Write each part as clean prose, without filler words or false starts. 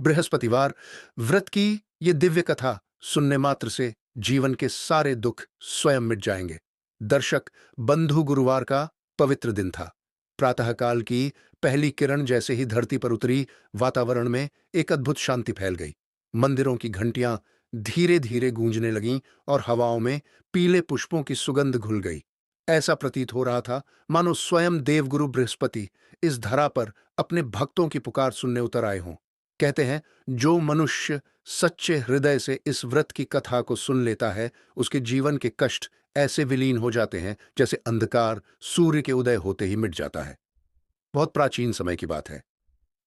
बृहस्पतिवार व्रत की ये दिव्य कथा सुनने मात्र से जीवन के सारे दुख स्वयं मिट जाएंगे। दर्शक बंधु, गुरुवार का पवित्र दिन था। प्रातःकाल की पहली किरण जैसे ही धरती पर उतरी, वातावरण में एक अद्भुत शांति फैल गई। मंदिरों की घंटियां धीरे धीरे गूंजने लगीं और हवाओं में पीले पुष्पों की सुगंध घुल गई। ऐसा प्रतीत हो रहा था मानो स्वयं देवगुरु बृहस्पति इस धरा पर अपने भक्तों की पुकार सुनने उतर आए हों। कहते हैं, जो मनुष्य सच्चे हृदय से इस व्रत की कथा को सुन लेता है, उसके जीवन के कष्ट ऐसे विलीन हो जाते हैं जैसे अंधकार सूर्य के उदय होते ही मिट जाता है। बहुत प्राचीन समय की बात है।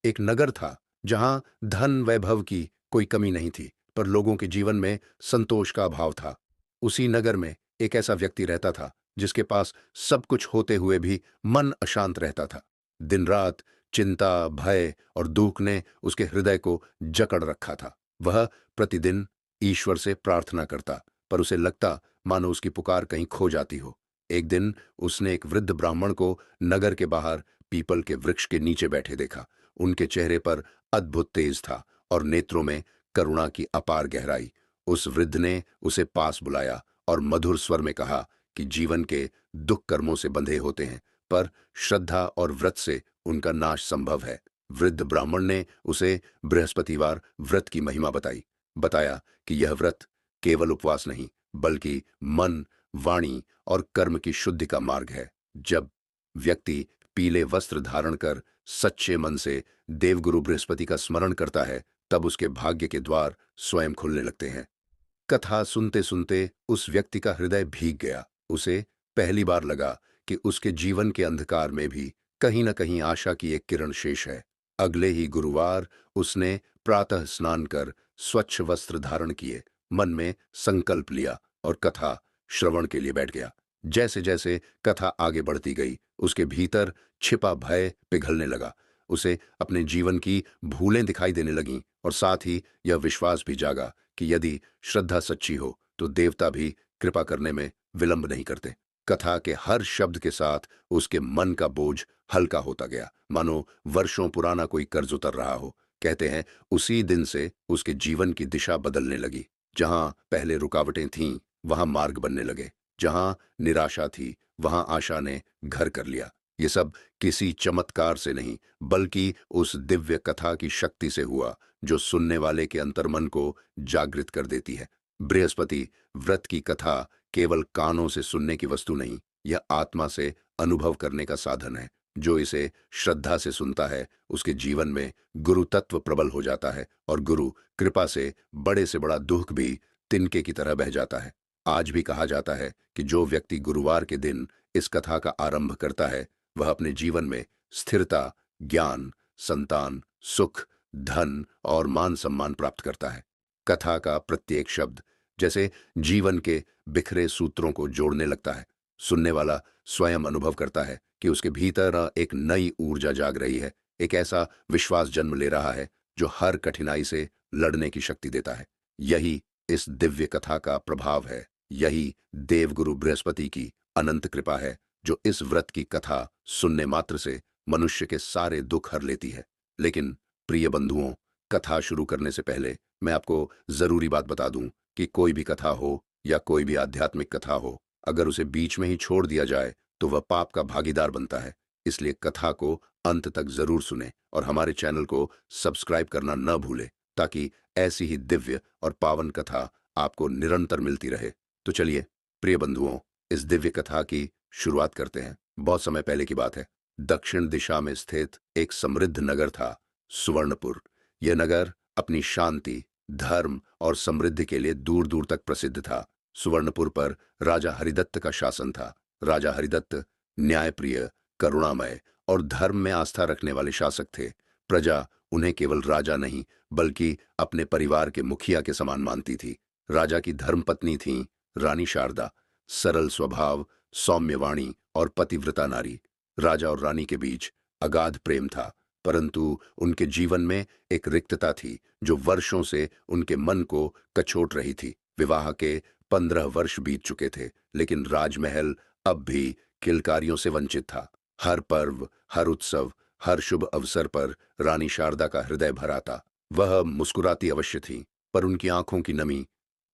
एक नगर था जहां धन वैभव की कोई कमी नहीं थी, पर लोगों के जीवन में संतोष का अभाव था। उसी नगर में एक ऐसा व्यक्ति रहता था जिसके पास सब कुछ होते हुए भी मन अशांत रहता था। दिन रात चिंता, भय और दुख ने उसके हृदय को जकड़ रखा था। वह प्रतिदिन ईश्वर से प्रार्थना करता, पर उसे लगता मानो उसकी पुकार कहीं खो जाती हो। एक दिन उसने एक वृद्ध ब्राह्मण को नगर के बाहर पीपल के वृक्ष के नीचे बैठे देखा। उनके चेहरे पर अद्भुत तेज था और नेत्रों में करुणा की अपार गहराई। उस वृद्ध ने उसे पास बुलाया और मधुर स्वर में कहा कि जीवन के दुख कर्मों से बंधे होते हैं, पर श्रद्धा और व्रत से उनका नाश संभव है। वृद्ध ब्राह्मण ने उसे बृहस्पतिवार व्रत की महिमा बताई। बताया कि यह व्रत केवल उपवास नहीं, बल्कि मन, वाणी और कर्म की शुद्धि का मार्ग है। जब व्यक्ति पीले वस्त्र धारण कर सच्चे मन से देवगुरु बृहस्पति का स्मरण करता है, तब उसके भाग्य के द्वार स्वयं खुलने लगते हैं। कथा सुनते सुनते उस व्यक्ति का हृदय भीग गया। उसे पहली बार लगा कि उसके जीवन के अंधकार में भी कहीं न कहीं आशा की एक किरण शेष है। अगले ही गुरुवार उसने प्रातः स्नान कर स्वच्छ वस्त्र धारण किए, मन में संकल्प लिया और कथा श्रवण के लिए बैठ गया। जैसे जैसे कथा आगे बढ़ती गई, उसके भीतर छिपा भय पिघलने लगा। उसे अपने जीवन की भूलें दिखाई देने लगीं और साथ ही यह विश्वास भी जागा कि यदि श्रद्धा सच्ची हो तो देवता भी कृपा करने में विलंब नहीं करते। कथा के हर शब्द के साथ उसके मन का बोझ हल्का होता गया, मानो वर्षों पुराना कोई कर्ज उतर रहा हो। कहते हैं, उसी दिन से उसके जीवन की दिशा बदलने लगी। जहां पहले रुकावटें थीं, वहां मार्ग बनने लगे। जहां निराशा थी, वहां आशा ने घर कर लिया। ये सब किसी चमत्कार से नहीं, बल्कि उस दिव्य कथा की शक्ति से हुआ जो सुनने वाले के अंतर्मन को जागृत कर देती है। बृहस्पति व्रत की कथा केवल कानों से सुनने की वस्तु नहीं, यह आत्मा से अनुभव करने का साधन है। जो इसे श्रद्धा से सुनता है, उसके जीवन में गुरु तत्व प्रबल हो जाता है और गुरु कृपा से बड़ा दुख भी तिनके की तरह बह जाता है। आज भी कहा जाता है कि जो व्यक्ति गुरुवार के दिन इस कथा का आरंभ करता है, वह अपने जीवन में स्थिरता, ज्ञान, संतान, सुख, धन और मान सम्मान प्राप्त करता है। कथा का प्रत्येक शब्द जैसे जीवन के बिखरे सूत्रों को जोड़ने लगता है। सुनने वाला स्वयं अनुभव करता है कि उसके भीतर एक नई ऊर्जा जाग रही है, एक ऐसा विश्वास जन्म ले रहा है जो हर कठिनाई से लड़ने की शक्ति देता है। यही इस दिव्य कथा का प्रभाव है। यही देवगुरु बृहस्पति की अनंत कृपा है जो इस व्रत की कथा सुनने मात्र से मनुष्य के सारे दुख हर लेती है। लेकिन प्रिय बंधुओं, कथा शुरू करने से पहले मैं आपको जरूरी बात बता दूं कि कोई भी कथा हो या कोई भी आध्यात्मिक कथा हो, अगर उसे बीच में ही छोड़ दिया जाए तो वह पाप का भागीदार बनता है। इसलिए कथा को अंत तक जरूर सुने और हमारे चैनल को सब्सक्राइब करना न भूले, ताकि ऐसी ही दिव्य और पावन कथा आपको निरंतर मिलती रहे। तो चलिए प्रिय बंधुओं, इस दिव्य कथा की शुरुआत करते हैं। बहुत समय पहले की बात है। दक्षिण दिशा में स्थित एक समृद्ध नगर था, सुवर्णपुर। यह नगर अपनी शांति, धर्म और समृद्धि के लिए दूर दूर तक प्रसिद्ध था। सुवर्णपुर पर राजा हरिदत्त का शासन था। राजा हरिदत्त न्यायप्रिय, करुणामय और धर्म में आस्था रखने वाले शासक थे। प्रजा उन्हें केवल राजा नहीं, बल्कि अपने परिवार के मुखिया के समान मानती थी। राजा की धर्मपत्नी थीं रानी शारदा, सरल स्वभाव, सौम्य वाणी और पतिव्रता नारी। राजा और रानी के बीच अगाध प्रेम था, परंतु उनके जीवन में एक रिक्तता थी जो वर्षों से उनके मन को कचोट रही थी। विवाह के 15 वर्ष बीत चुके थे, लेकिन राजमहल अब भी किलकारियों से वंचित था। हर पर्व, हर उत्सव, हर शुभ अवसर पर रानी शारदा का हृदय भरा था। वह मुस्कुराती अवश्य थी, पर उनकी आंखों की नमी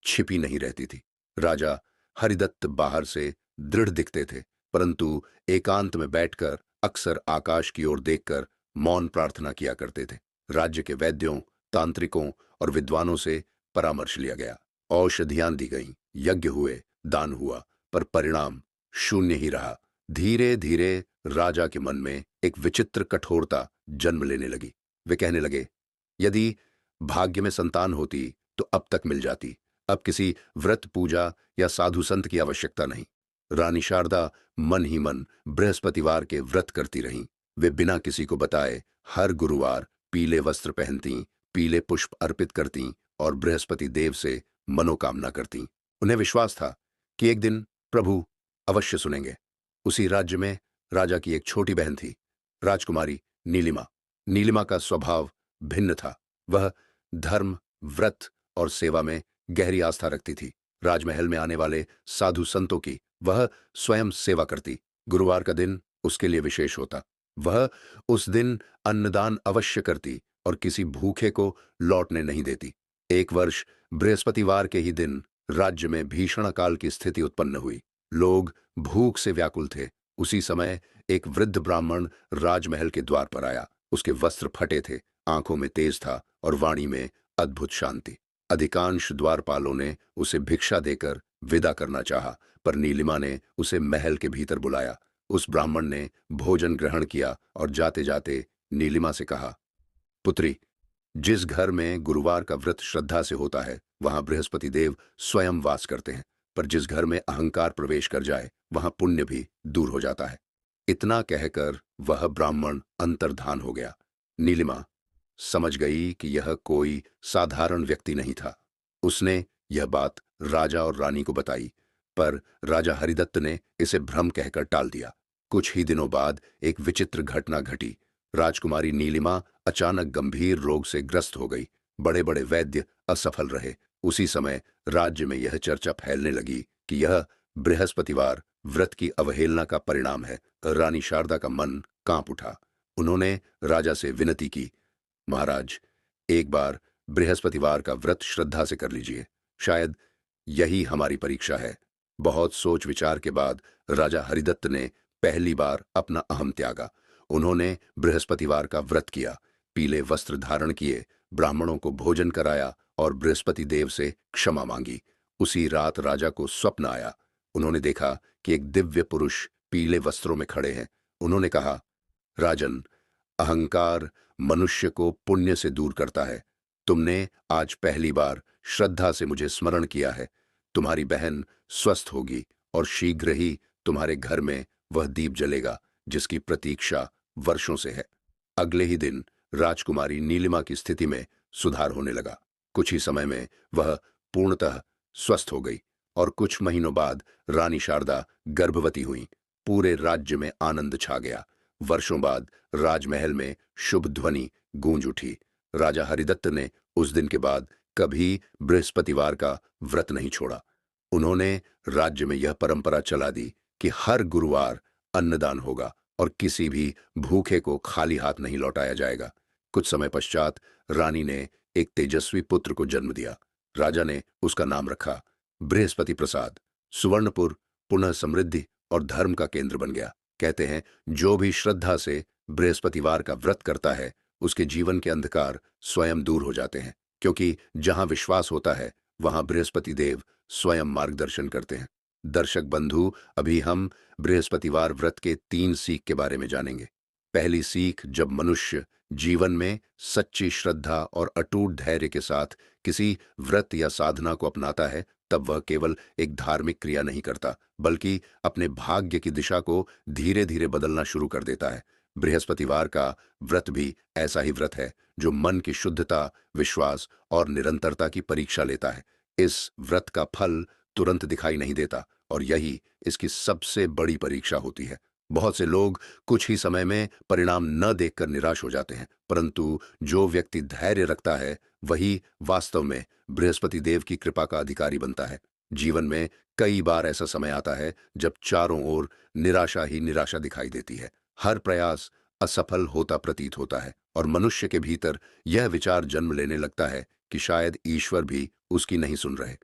छिपी नहीं रहती थी। राजा हरिदत्त बाहर से दृढ़ दिखते थे, परंतु एकांत में बैठकर अक्सर आकाश की ओर देखकर मौन प्रार्थना किया करते थे। राज्य के वैद्यों, तांत्रिकों और विद्वानों से परामर्श लिया गया। औषधियां दी गईं, यज्ञ हुए, दान हुआ, पर परिणाम शून्य ही रहा। धीरे धीरे राजा के मन में एक विचित्र कठोरता जन्म लेने लगी। वे कहने लगे, यदि भाग्य में संतान होती तो अब तक मिल जाती। अब किसी व्रत पूजा या साधु संत की आवश्यकता नहीं। रानी शारदा मन ही मन बृहस्पतिवार के व्रत करती रहीं। वे बिना किसी को बताए हर गुरुवार पीले वस्त्र पहनती, पीले पुष्प अर्पित करती और बृहस्पति देव से मनोकामना करती। उन्हें विश्वास था कि एक दिन प्रभु अवश्य सुनेंगे। उसी राज्य में राजा की एक छोटी बहन थी, राजकुमारी नीलिमा। नीलिमा का स्वभाव भिन्न था। वह धर्म, व्रत और सेवा में गहरी आस्था रखती थी। राजमहल में आने वाले साधु संतों की वह स्वयं सेवा करती। गुरुवार का दिन उसके लिए विशेष होता। वह उस दिन अन्नदान अवश्य करती और किसी भूखे को लौटने नहीं देती। एक वर्ष बृहस्पतिवार के ही दिन राज्य में भीषण अकाल की स्थिति उत्पन्न हुई। लोग भूख से व्याकुल थे। उसी समय एक वृद्ध ब्राह्मण राजमहल के द्वार पर आया। उसके वस्त्र फटे थे, आंखों में तेज था और वाणी में अद्भुत शांति। अधिकांश द्वारपालों ने उसे भिक्षा देकर विदा करना चाहा, पर नीलिमा ने उसे महल के भीतर बुलाया। उस ब्राह्मण ने भोजन ग्रहण किया और जाते जाते नीलिमा से कहा, पुत्री, जिस घर में गुरुवार का व्रत श्रद्धा से होता है वहां बृहस्पति देव स्वयं वास करते हैं, पर जिस घर में अहंकार प्रवेश कर जाए वहां पुण्य भी दूर हो जाता है। इतना कहकर वह ब्राह्मण अंतर्धान हो गया। नीलिमा समझ गई कि यह कोई साधारण व्यक्ति नहीं था। उसने यह बात राजा और रानी को बताई, पर राजा हरिदत्त ने इसे भ्रम कहकर टाल दिया। कुछ ही दिनों बाद एक विचित्र घटना घटी। राजकुमारी नीलिमा अचानक गंभीर रोग से ग्रस्त हो गई। बड़े बड़े वैद्य असफल रहे। उसी समय राज्य में यह चर्चा फैलने लगी कि यह बृहस्पतिवार व्रत की अवहेलना का परिणाम है। रानी शारदा का मन कांप उठा। उन्होंने राजा से विनती की, महाराज, एक बार बृहस्पतिवार का व्रत श्रद्धा से कर लीजिए। शायद यही हमारी परीक्षा है। बहुत सोच विचार के बाद राजा हरिदत्त ने पहली बार अपना अहम त्यागा। उन्होंने बृहस्पतिवार का व्रत किया, पीले वस्त्र धारण किए, ब्राह्मणों को भोजन कराया और बृहस्पति देव से क्षमा मांगी। उसी रात राजा को स्वप्न आया। उन्होंने देखा कि एक दिव्य पुरुष पीले वस्त्रों में खड़े हैं। उन्होंने कहा, राजन, अहंकार मनुष्य को पुण्य से दूर करता है। तुमने आज पहली बार श्रद्धा से मुझे स्मरण किया है। तुम्हारी बहन स्वस्थ होगी और शीघ्र ही तुम्हारे घर में वह दीप जलेगा जिसकी प्रतीक्षा वर्षों से है। अगले ही दिन राजकुमारी नीलिमा की स्थिति में सुधार होने लगा। कुछ ही समय में वह पूर्णतः स्वस्थ हो गई और कुछ महीनों बाद रानी शारदा गर्भवती हुई। पूरे राज्य में आनंद छा गया। वर्षों बाद राजमहल में शुभ ध्वनि गूंज उठी। राजा हरिदत्त ने उस दिन के बाद कभी बृहस्पतिवार का व्रत नहीं छोड़ा। उन्होंने राज्य में यह परंपरा चला दी कि हर गुरुवार अन्नदान होगा और किसी भी भूखे को खाली हाथ नहीं लौटाया जाएगा। कुछ समय पश्चात रानी ने एक तेजस्वी पुत्र को जन्म दिया। राजा ने उसका नाम रखा बृहस्पति प्रसाद। सुवर्णपुर पुनः समृद्धि और धर्म का केंद्र बन गया। कहते हैं, जो भी श्रद्धा से बृहस्पतिवार का व्रत करता है उसके जीवन के अंधकार स्वयं दूर हो जाते हैं, क्योंकि जहां विश्वास होता है वहां बृहस्पति देव स्वयं मार्गदर्शन करते हैं। दर्शक बंधु, अभी हम बृहस्पतिवार व्रत के 3 सीख के बारे में जानेंगे। पहली सीख, जब मनुष्य जीवन में सच्ची श्रद्धा और अटूट धैर्य के साथ किसी व्रत या साधना को अपनाता है, तब वह केवल एक धार्मिक क्रिया नहीं करता, बल्कि अपने भाग्य की दिशा को धीरे धीरे बदलना शुरू कर देता है। बृहस्पतिवार का व्रत भी ऐसा ही व्रत है जो मन की शुद्धता, विश्वास और निरंतरता की परीक्षा लेता है। इस व्रत का फल तुरंत दिखाई नहीं देता और यही इसकी सबसे बड़ी परीक्षा होती है। बहुत से लोग कुछ ही समय में परिणाम न देखकर निराश हो जाते हैं, परंतु जो व्यक्ति धैर्य रखता है वही वास्तव में बृहस्पति देव की कृपा का अधिकारी बनता है। जीवन में कई बार ऐसा समय आता है जब चारों ओर निराशा ही निराशा दिखाई देती है। हर प्रयास असफल होता प्रतीत होता है और मनुष्य के भीतर यह विचार जन्म लेने लगता है कि शायद ईश्वर भी उसकी नहीं सुन रहे।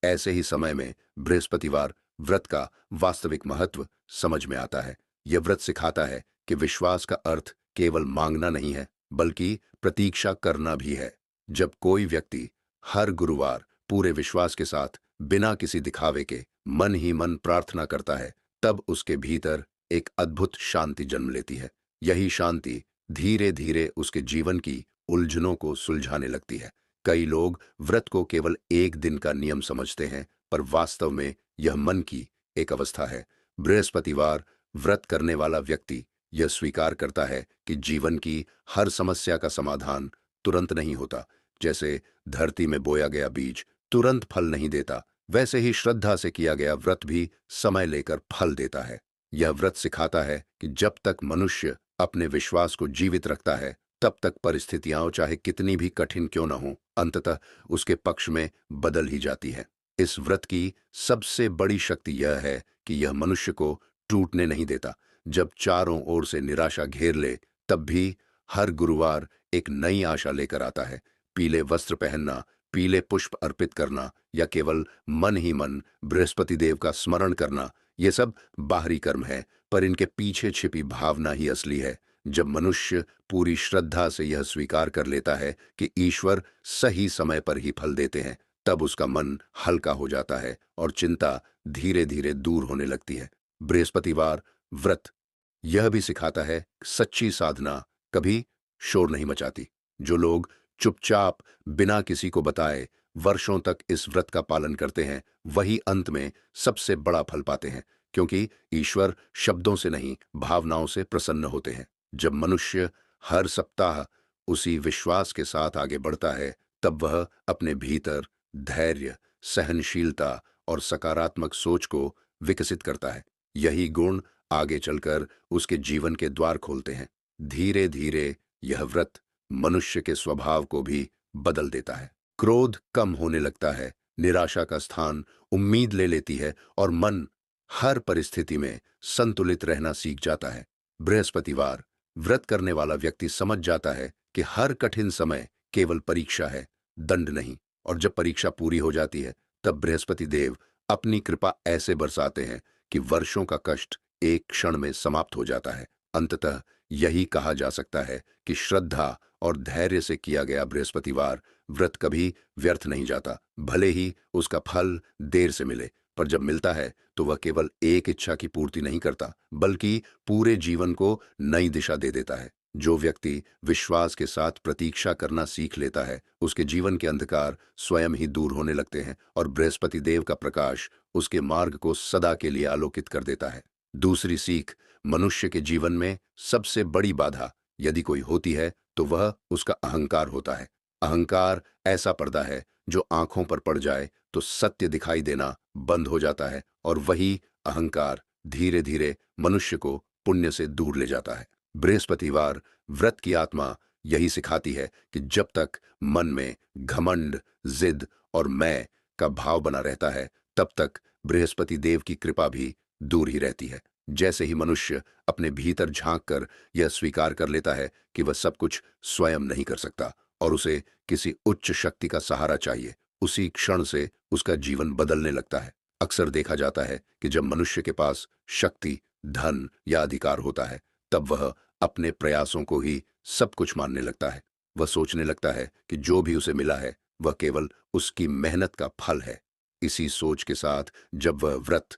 ऐसे ही समय में बृहस्पतिवार व्रत का वास्तविक महत्व समझ में आता है। यह व्रत सिखाता है कि विश्वास का अर्थ केवल मांगना नहीं है, बल्कि प्रतीक्षा करना भी है। जब कोई व्यक्ति हर गुरुवार पूरे विश्वास के साथ बिना किसी दिखावे के मन ही मन प्रार्थना करता है, तब उसके भीतर एक अद्भुत शांति जन्म लेती है। यही शांति धीरे धीरे उसके जीवन की उलझनों को सुलझाने लगती है। कई लोग व्रत को केवल एक दिन का नियम समझते हैं, पर वास्तव में यह मन की एक अवस्था है। बृहस्पतिवार व्रत करने वाला व्यक्ति यह स्वीकार करता है कि जीवन की हर समस्या का समाधान तुरंत नहीं होता। जैसे धरती में बोया गया बीज तुरंत फल नहीं देता, वैसे ही श्रद्धा से किया गया व्रत भी समय लेकर फल देता है। यह व्रत सिखाता है कि जब तक मनुष्य अपने विश्वास को जीवित रखता है, तब तक परिस्थितियां चाहे कितनी भी कठिन क्यों न हो, अंततः उसके पक्ष में बदल ही जाती है। इस व्रत की सबसे बड़ी शक्ति यह है कि यह मनुष्य को टूटने नहीं देता। जब चारों ओर से निराशा घेर ले, तब भी हर गुरुवार एक नई आशा लेकर आता है। पीले वस्त्र पहनना, पीले पुष्प अर्पित करना या केवल मन ही मन बृहस्पति देव का स्मरण करना, ये सब बाहरी कर्म है, पर इनके पीछे छिपी भावना ही असली है। जब मनुष्य पूरी श्रद्धा से यह स्वीकार कर लेता है कि ईश्वर सही समय पर ही फल देते हैं, तब उसका मन हल्का हो जाता है और चिंता धीरे धीरे दूर होने लगती है। बृहस्पतिवार व्रत यह भी सिखाता है कि सच्ची साधना कभी शोर नहीं मचाती। जो लोग चुपचाप बिना किसी को बताए वर्षों तक इस व्रत का पालन करते हैं, वही अंत में सबसे बड़ा फल पाते हैं, क्योंकि ईश्वर शब्दों से नहीं, भावनाओं से प्रसन्न होते हैं। जब मनुष्य हर सप्ताह उसी विश्वास के साथ आगे बढ़ता है, तब वह अपने भीतर धैर्य, सहनशीलता और सकारात्मक सोच को विकसित करता है। यही गुण आगे चलकर उसके जीवन के द्वार खोलते हैं। धीरे धीरे यह व्रत मनुष्य के स्वभाव को भी बदल देता है। क्रोध कम होने लगता है, निराशा का स्थान उम्मीद ले लेती है और मन हर परिस्थिति में संतुलित रहना सीख जाता है। बृहस्पतिवार व्रत करने वाला व्यक्ति समझ जाता है कि हर कठिन समय केवल परीक्षा है, दंड नहीं। और जब परीक्षा पूरी हो जाती है, तब बृहस्पति देव अपनी कृपा ऐसे बरसाते हैं कि वर्षों का कष्ट एक क्षण में समाप्त हो जाता है। अंततः यही कहा जा सकता है कि श्रद्धा और धैर्य से किया गया बृहस्पतिवार व्रत कभी व्यर्थ नहीं जाता। भले ही उसका फल देर से मिले, पर जब मिलता है तो वह केवल एक इच्छा की पूर्ति नहीं करता, बल्कि पूरे जीवन को नई दिशा दे देता है। जो व्यक्ति विश्वास के साथ प्रतीक्षा करना सीख लेता है, उसके जीवन के अंधकार स्वयं ही दूर होने लगते हैं और बृहस्पति देव का प्रकाश उसके मार्ग को सदा के लिए आलोकित कर देता है। दूसरी सीख, मनुष्य के जीवन में सबसे बड़ी बाधा यदि कोई होती है, तो वह उसका अहंकार होता है। अहंकार ऐसा पर्दा है जो आंखों पर पड़ जाए तो सत्य दिखाई देना बंद हो जाता है, और वही अहंकार धीरे धीरे मनुष्य को पुण्य से दूर ले जाता है। बृहस्पतिवार व्रत की आत्मा यही सिखाती है कि जब तक मन में घमंड, जिद और मैं का भाव बना रहता है, तब तक बृहस्पति देव की कृपा भी दूर ही रहती है। जैसे ही मनुष्य अपने भीतर झांक कर यह स्वीकार कर लेता है कि वह सब कुछ स्वयं नहीं कर सकता और उसे किसी उच्च शक्ति का सहारा चाहिए, उसी क्षण से उसका जीवन बदलने लगता है। अक्सर देखा जाता है कि जब मनुष्य के पास शक्ति, धन या अधिकार होता है, तब वह अपने प्रयासों को ही सब कुछ मानने लगता है। वह सोचने लगता है कि जो भी उसे मिला है वह केवल उसकी मेहनत का फल है। इसी सोच के साथ जब वह व्रत,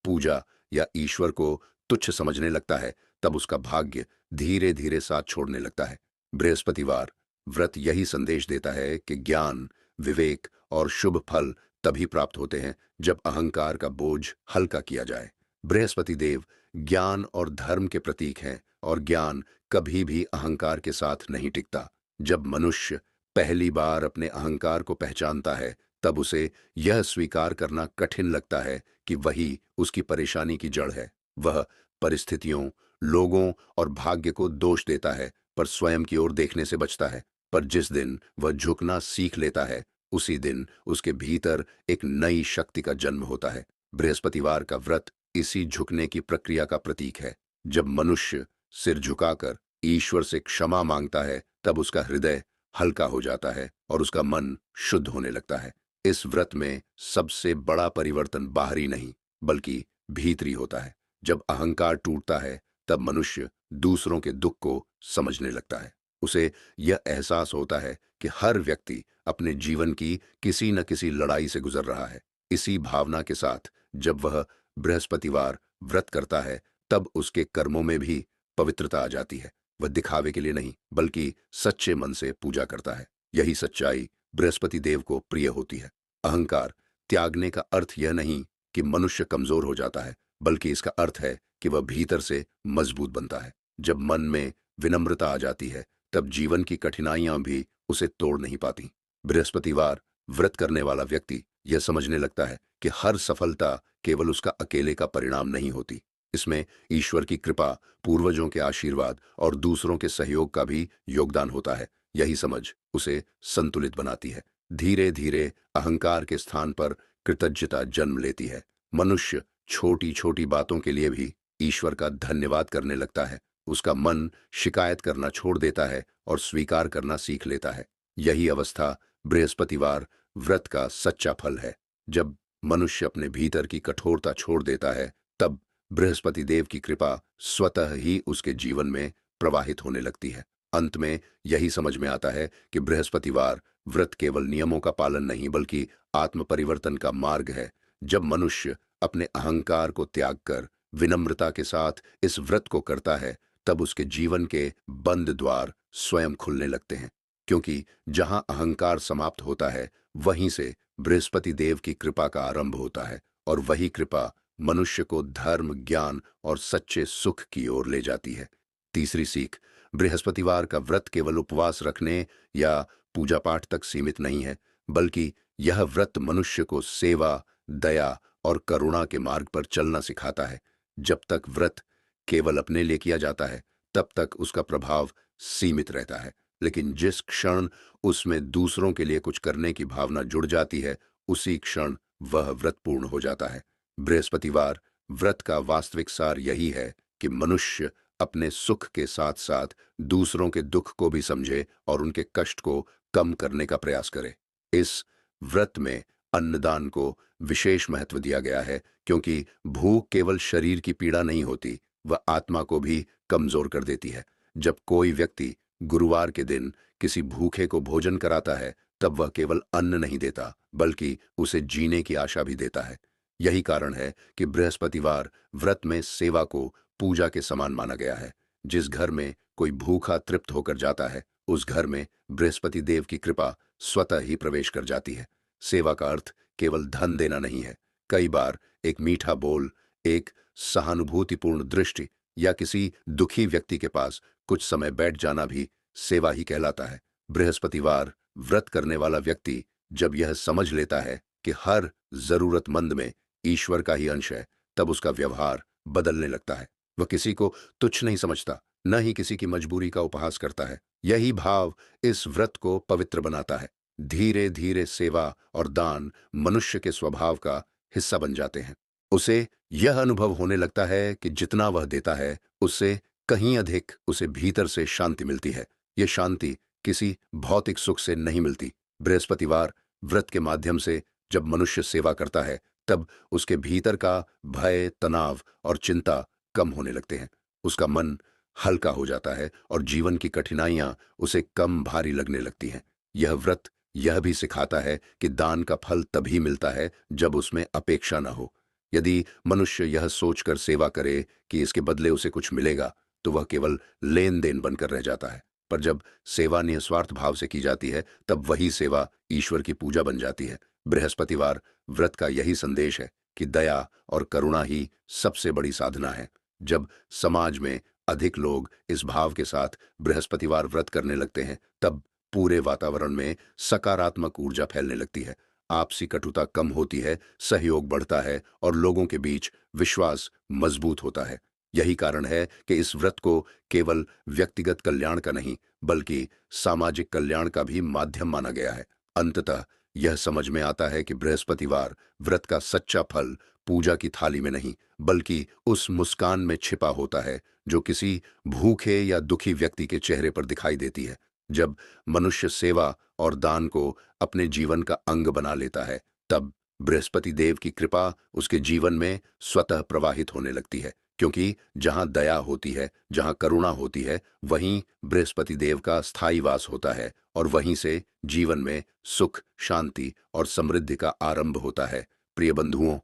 पूजा या ईश्वर को तुच्छ समझने लगता है, तब उसका भाग्य धीरे धीरे साथ छोड़ने लगता है। बृहस्पतिवार व्रत यही संदेश देता है कि ज्ञान, विवेक और शुभ फल तभी प्राप्त होते हैं जब अहंकार का बोझ हल्का किया जाए। बृहस्पति देव ज्ञान और धर्म के प्रतीक हैं, और ज्ञान कभी भी अहंकार के साथ नहीं टिकता। जब मनुष्य पहली बार अपने अहंकार को पहचानता है, तब उसे यह स्वीकार करना कठिन लगता है कि वही उसकी परेशानी की जड़ है। वह परिस्थितियों, लोगों और भाग्य को दोष देता है, पर स्वयं की ओर देखने से बचता है। पर जिस दिन वह झुकना सीख लेता है, उसी दिन उसके भीतर एक नई शक्ति का जन्म होता है। बृहस्पतिवार का व्रत इसी झुकने की प्रक्रिया का प्रतीक है। जब मनुष्य सिर झुकाकर ईश्वर से क्षमा मांगता है तब उसका हृदय हल्का हो जाता है और उसका मन शुद्ध होने लगता है। इस व्रत में सबसे बड़ा परिवर्तन बाहरी नहीं बल्कि भीतरी होता है। जब अहंकार टूटता है तब मनुष्य दूसरों के दुख को समझने लगता है। उसे यह एहसास होता है कि हर व्यक्ति अपने जीवन की किसी न किसी लड़ाई से गुजर रहा है। इसी भावना के साथ जब वह बृहस्पतिवार व्रत करता है तब उसके कर्मों में भी पवित्रता आ जाती है। वह दिखावे के लिए नहीं बल्कि सच्चे मन से पूजा करता है। यही सच्चाई बृहस्पति देव को प्रिय होती है। अहंकार त्यागने का अर्थ यह नहीं कि मनुष्य कमजोर हो जाता है बल्कि इसका अर्थ है कि वह भीतर से मजबूत बनता है। जब मन में विनम्रता आ जाती है तब जीवन की कठिनाइयां भी उसे तोड़ नहीं पाती। बृहस्पतिवार व्रत करने वाला व्यक्ति यह समझने लगता है कि हर सफलता केवल उसका अकेले का परिणाम नहीं होती। इसमें ईश्वर की कृपा, पूर्वजों के आशीर्वाद और दूसरों के सहयोग का भी योगदान होता है। यही समझ उसे संतुलित बनाती है। धीरे धीरे अहंकार के स्थान पर कृतज्ञता जन्म लेती है। मनुष्य छोटी छोटी बातों के लिए भी ईश्वर का धन्यवाद करने लगता है। उसका मन शिकायत करना छोड़ देता है और स्वीकार करना सीख लेता है। यही अवस्था बृहस्पतिवार व्रत का सच्चा फल है। जब मनुष्य अपने भीतर की कठोरता छोड़ देता है तब बृहस्पति देव की कृपा स्वतः ही उसके जीवन में प्रवाहित होने लगती है। अंत में यही समझ में आता है कि बृहस्पतिवार व्रत केवल नियमों का पालन नहीं बल्कि आत्म परिवर्तन का मार्ग है। जब मनुष्य अपने अहंकार को त्याग कर विनम्रता के साथ इस व्रत को करता है तब उसके जीवन के बंद द्वार स्वयं खुलने लगते हैं। क्योंकि जहां अहंकार समाप्त होता है वहीं से बृहस्पति देव की कृपा का आरंभ होता है और वही कृपा मनुष्य को धर्म, ज्ञान और सच्चे सुख की ओर ले जाती है। तीसरी सीख, बृहस्पतिवार का व्रत केवल उपवास रखने या पूजा पाठ तक सीमित नहीं है बल्कि यह व्रत मनुष्य को सेवा, दया और करुणा के मार्ग पर चलना सिखाता है। जब तक व्रत केवल अपने लिए किया जाता है तब तक उसका प्रभाव सीमित रहता है, लेकिन जिस क्षण उसमें दूसरों के लिए कुछ करने की भावना जुड़ जाती है उसी क्षण वह व्रत पूर्ण हो जाता है। बृहस्पतिवार व्रत का वास्तविक सार यही है कि मनुष्य अपने सुख के साथ साथ दूसरों के दुख को भी समझे और उनके कष्ट को कम करने का प्रयास करे। इस व्रत में अन्नदान को विशेष महत्व दिया गया है क्योंकि भूख केवल शरीर की पीड़ा नहीं होती, वह आत्मा को भी कमजोर कर देती है। जब कोई व्यक्ति गुरुवार के दिन किसी भूखे को भोजन कराता है तब वह केवल अन्न नहीं देता बल्कि उसे जीने की आशा भी देता है। यही कारण है कि बृहस्पतिवार व्रत में सेवा को पूजा के समान माना गया है। जिस घर में कोई भूखा तृप्त होकर जाता है उस घर में बृहस्पति देव की कृपा स्वतः ही प्रवेश कर जाती है। सेवा का अर्थ केवल धन देना नहीं है। कई बार एक मीठा बोल, एक सहानुभूतिपूर्ण दृष्टि या किसी दुखी व्यक्ति के पास कुछ समय बैठ जाना भी सेवा ही कहलाता है। बृहस्पतिवार व्रत करने वाला व्यक्ति जब यह समझ लेता है कि हर जरूरतमंद में ईश्वर का ही अंश है तब उसका व्यवहार बदलने लगता है। वह किसी को तुच्छ नहीं समझता, न ही किसी की मजबूरी का उपहास करता है। यही भाव इस व्रत को पवित्र बनाता है। धीरे धीरे सेवा और दान मनुष्य के स्वभाव का हिस्सा बन जाते हैं। उसे यह अनुभव होने लगता है कि जितना वह देता है उससे कहीं अधिक उसे भीतर से शांति मिलती है। यह शांति किसी भौतिक सुख से नहीं मिलती। बृहस्पतिवार व्रत के माध्यम से जब मनुष्य सेवा करता है तब उसके भीतर का भय, तनाव और चिंता कम होने लगते हैं। उसका मन हल्का हो जाता है और जीवन की कठिनाइयां उसे कम भारी लगने लगती हैं। यह व्रत यह भी सिखाता है कि दान का फल तभी मिलता है जब उसमें अपेक्षा न हो। यदि मनुष्य यह सोचकर सेवा करे कि इसके बदले उसे कुछ मिलेगा तो वह केवल लेन देन बनकर रह जाता है। पर जब सेवा निस्वार्थ भाव से की जाती है तब वही सेवा ईश्वर की पूजा बन जाती है। बृहस्पतिवार व्रत का यही संदेश है कि दया और करुणा ही सबसे बड़ी साधना है। जब समाज में अधिक लोग इस भाव के साथ बृहस्पतिवार व्रत करने लगते हैं तब पूरे वातावरण में सकारात्मक ऊर्जा फैलने लगती है। आपसी कटुता कम होती है, सहयोग बढ़ता है और लोगों के बीच विश्वास मजबूत होता है। यही कारण है कि इस व्रत को केवल व्यक्तिगत कल्याण का नहीं बल्कि सामाजिक कल्याण का भी माध्यम माना गया है। अंततः यह समझ में आता है कि बृहस्पतिवार व्रत का सच्चा फल पूजा की थाली में नहीं, बल्कि उस मुस्कान में छिपा होता है जो किसी भूखे या दुखी व्यक्ति के चेहरे पर दिखाई देती है। जब मनुष्य सेवा और दान को अपने जीवन का अंग बना लेता है, तब बृहस्पति देव की कृपा उसके जीवन में स्वतः प्रवाहित होने लगती है, क्योंकि जहां दया होती है, जहां करुणा होती है, वहीं बृहस्पति देव का स्थायी वास होता है और वहीं से जीवन में सुख, शांति और समृद्धि का आरंभ होता है। प्रिय बंधुओं,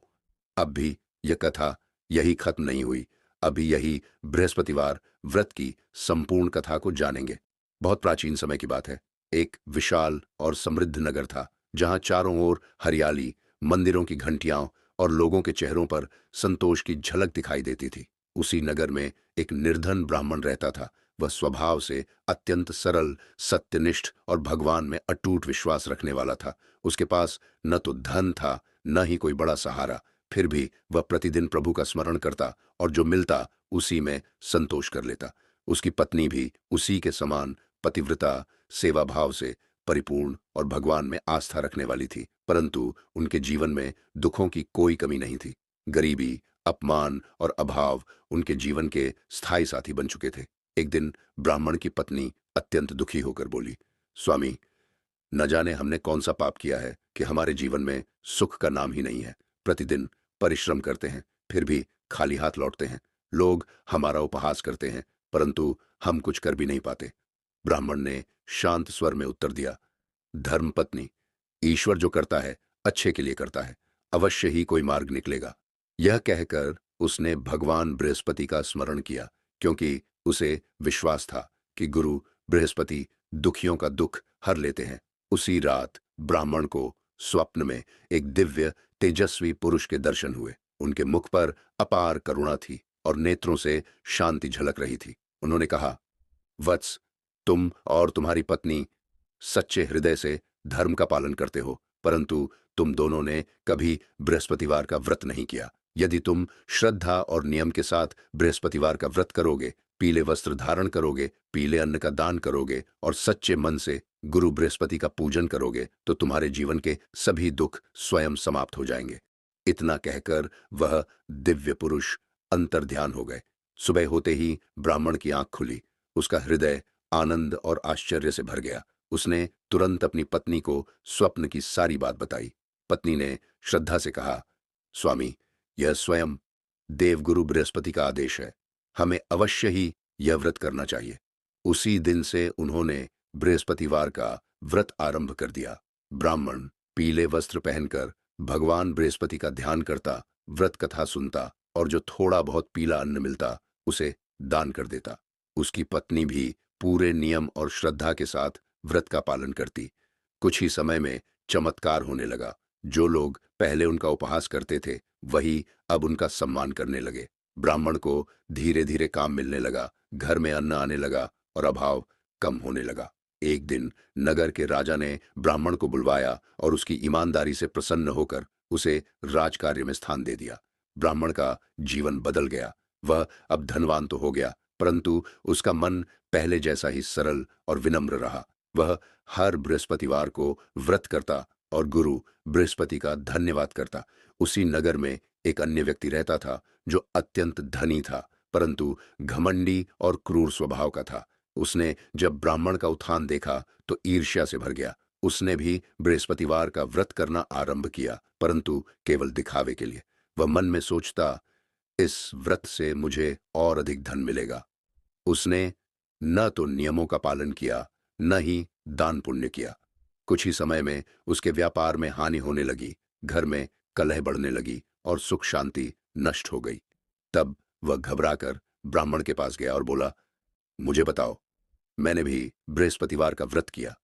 अब भी यह कथा यही खत्म नहीं हुई। अभी यही बृहस्पतिवार व्रत की संपूर्ण कथा को जानेंगे। बहुत प्राचीन समय की बात है। एक विशाल और समृद्ध नगर था, जहां चारों ओर हरियाली, मंदिरों की घंटियां और लोगों के चेहरों पर संतोष की झलक दिखाई देती थी। उसी नगर में एक निर्धन ब्राह्मण रहता था। वह स्वभाव से अत्यंत सरल, सत्यनिष्ठ और भगवान में अटूट विश्वास रखने वाला था। उसके पास न तो धन था, न ही कोई बड़ा सहारा। फिर भी वह प्रतिदिन प्रभु का स्मरण करता और जो मिलता उसी में संतोष कर लेता। उसकी पत्नी भी उसी के समान पतिव्रता, सेवा भाव से परिपूर्ण और भगवान में आस्था रखने वाली थी। परंतु उनके जीवन में दुखों की कोई कमी नहीं थी। गरीबी, अपमान और अभाव उनके जीवन के स्थायी साथी बन चुके थे। एक दिन ब्राह्मण की पत्नी अत्यंत दुखी होकर बोली, स्वामी, न जाने हमने कौन सा पाप किया है कि हमारे जीवन में सुख का नाम ही नहीं है। प्रतिदिन परिश्रम करते हैं, फिर भी खाली हाथ लौटते हैं। लोग हमारा उपहास करते हैं, परंतु हम कुछ कर भी नहीं पाते। ब्राह्मण ने शांत स्वर में उत्तर दिया, धर्मपत्नी, ईश्वर जो करता है अच्छे के लिए करता है, अवश्य ही कोई मार्ग निकलेगा। यह कहकर उसने भगवान बृहस्पति का स्मरण किया, क्योंकि उसे विश्वास था कि गुरु बृहस्पति दुखियों का दुख हर लेते हैं। उसी रात ब्राह्मण को स्वप्न में एक दिव्य तेजस्वी पुरुष के दर्शन हुए। उनके मुख पर अपार करुणा थी और नेत्रों से शांति झलक रही थी। उन्होंने कहा, वत्स, तुम और तुम्हारी पत्नी सच्चे हृदय से धर्म का पालन करते हो, परंतु तुम दोनों ने कभी बृहस्पतिवार का व्रत नहीं किया। यदि तुम श्रद्धा और नियम के साथ बृहस्पतिवार का व्रत करोगे, पीले वस्त्र धारण करोगे, पीले अन्न का दान करोगे और सच्चे मन से गुरु बृहस्पति का पूजन करोगे, तो तुम्हारे जीवन के सभी दुख स्वयं समाप्त हो जाएंगे। इतना कहकर वह दिव्य पुरुष अंतर्ध्यान हो गए। सुबह होते ही ब्राह्मण की आंख खुली। उसका हृदय आनंद और आश्चर्य से भर गया। उसने तुरंत अपनी पत्नी को स्वप्न की सारी बात बताई। पत्नी ने श्रद्धा से कहा, स्वामी, यह स्वयं देवगुरु बृहस्पति का आदेश है। हमें अवश्य ही यह व्रत करना चाहिए। उसी दिन से उन्होंने बृहस्पतिवार का व्रत आरंभ कर दिया। ब्राह्मण पीले वस्त्र पहनकर भगवान बृहस्पति का ध्यान करता, व्रत कथा सुनता और जो थोड़ा बहुत पीला अन्न मिलता उसे दान कर देता। उसकी पत्नी भी पूरे नियम और श्रद्धा के साथ व्रत का पालन करती। कुछ ही समय में चमत्कार होने लगा। जो लोग पहले उनका उपहास करते थे, वही अब उनका सम्मान करने लगे। ब्राह्मण को धीरे धीरे काम मिलने लगा, घर में अन्न आने लगा और अभाव कम होने लगा। एक दिन नगर के राजा ने ब्राह्मण को बुलवाया और उसकी ईमानदारी से प्रसन्न होकर उसे राजकार्य में स्थान दे दिया। ब्राह्मण का जीवन बदल गया। वह अब धनवान तो हो गया, परंतु उसका मन पहले जैसा ही सरल और विनम्र रहा। वह हर बृहस्पतिवार को व्रत करता और गुरु बृहस्पति का धन्यवाद करता। उसी नगर में एक अन्य व्यक्ति रहता था जो अत्यंत धनी था, परंतु घमंडी और क्रूर स्वभाव का था। उसने जब ब्राह्मण का उत्थान देखा तो ईर्ष्या से भर गया। उसने भी बृहस्पतिवार का व्रत करना आरंभ किया, परंतु केवल दिखावे के लिए। वह मन में सोचता, इस व्रत से मुझे और अधिक धन मिलेगा। उसने न तो नियमों का पालन किया, न ही दान पुण्य किया। कुछ ही समय में उसके व्यापार में हानि होने लगी, घर में कलह बढ़ने लगी और सुख शांति नष्ट हो गई। तब वह घबराकर ब्राह्मण के पास गया और बोला, मुझे बताओ, मैंने भी बृहस्पतिवार का व्रत किया,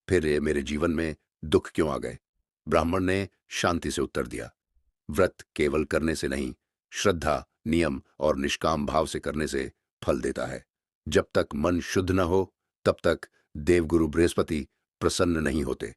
फिर ये मेरे जीवन में दुख क्यों आ गए? ब्राह्मण ने शांति से उत्तर दिया, व्रत केवल करने से नहीं, श्रद्धा, नियम और निष्काम भाव से करने से फल देता है। जब तक मन शुद्ध न हो, तब तक देवगुरु बृहस्पति प्रसन्न नहीं होते।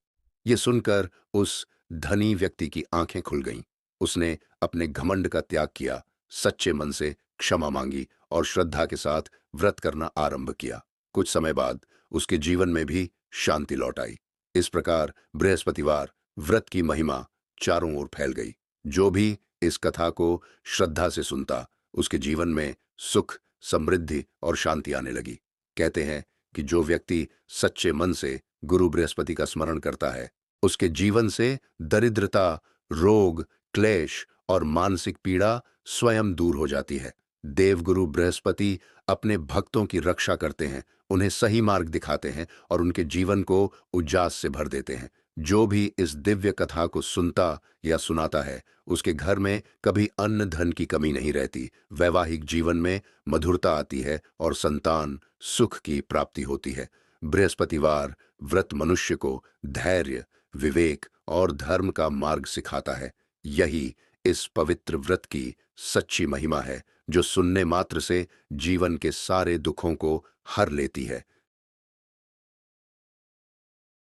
ये सुनकर उस धनी व्यक्ति की आंखें खुल गईं। उसने अपने घमंड का त्याग किया, सच्चे मन से क्षमा मांगी और श्रद्धा के साथ व्रत करना आरंभ किया। कुछ समय बाद उसके जीवन में भी शांति लौट आई। इस प्रकार बृहस्पतिवार व्रत की महिमा चारों ओर फैल गई। जो भी इस कथा को श्रद्धा से सुनता, उसके जीवन में सुख, समृद्धि और शांति आने लगी। कहते हैं कि जो व्यक्ति सच्चे मन से गुरु बृहस्पति का स्मरण करता है, उसके जीवन से दरिद्रता, रोग, क्लेश और मानसिक पीड़ा स्वयं दूर हो जाती है। देवगुरु बृहस्पति अपने भक्तों की रक्षा करते हैं, उन्हें सही मार्ग दिखाते हैं और उनके जीवन को उजास से भर देते हैं। जो भी इस दिव्य कथा को सुनता या सुनाता है, उसके घर में कभी अन्न धन की कमी नहीं रहती, वैवाहिक जीवन में मधुरता आती है और संतान सुख की प्राप्ति होती है। बृहस्पतिवार व्रत मनुष्य को धैर्य, विवेक और धर्म का मार्ग सिखाता है। यही इस पवित्र व्रत की सच्ची महिमा है, जो सुनने मात्र से जीवन के सारे दुखों को हर लेती है।